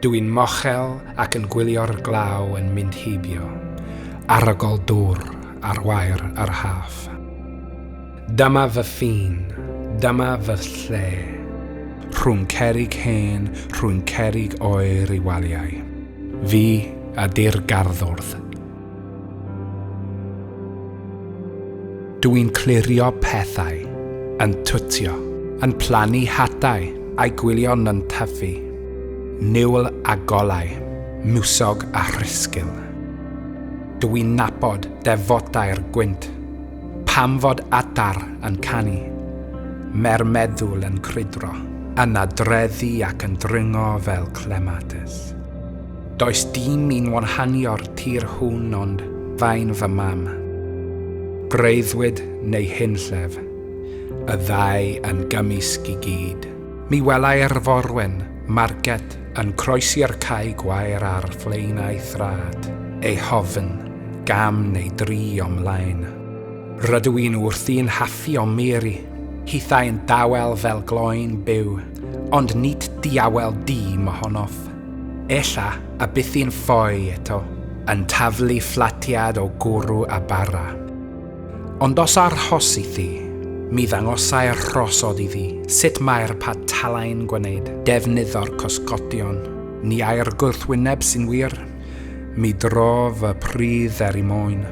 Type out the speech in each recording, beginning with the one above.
Dwi'n mochel ac yn gwylio'r glaw yn mynd hibio, arogol dŵr ar wair ar haff. Dyma fy ffin, dyma fy lle, rhwng cerig hen, rhwng cerig oer I waliau. Fi ydy'r garddwr. Dwi'n clirio pethau, yn twtio, yn plannu hadau a'i gwylio'n yn tyfu. Niwl a golau, mwsog a rhisgil. Dwi'n nabod defodau'r gwynt, pam fod adar yn canu, mermeddwl yn crydro, yn adreddu ac yn dringo fel clematis. Does dim un wanhanio'r tir hwn ond fain fy mam. Breuddwyd neu hynllef, y ddau yn gymysg I gyd. Mi welai'r forwen, marget, yn croesi'r cae gwair ar ffleinau thrad, ei hofn, gam neu dri o'mlaen. Rydw i'n wrthi'n haffi o meri, hithau'n dawel fel gloen byw, ond nid diawel di mohonoff. Ella a bythi'n ffoi eto, yn taflu fflatiad o gwrw a bara. Ond os arhosi thi, mi ddangosai'r rhosod iddi, sut mae'r patalau'n gwneud, defnydd o'r cosgodion, ni ai'r gwrthwyneb sy'n wir, mi drof y prydd I moyn,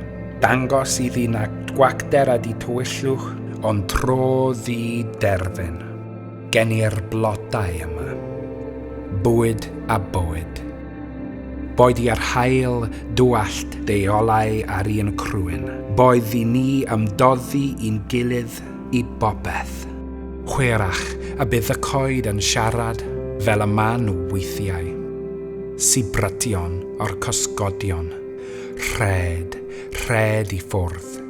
dangos iddi na gwacder a di tywyllwch, ond tro ddi derfyn, genir blodau yma, bwyd a bywyd. Boed i'r hael dwallt deolau ar un crwyn, boed I ni ymdoddi i'n gilydd I bopeth. Chwerach a bydd y coed yn siarad fel y man weithiau. Sibrytion o'r cosgodion, rhed I ffwrdd.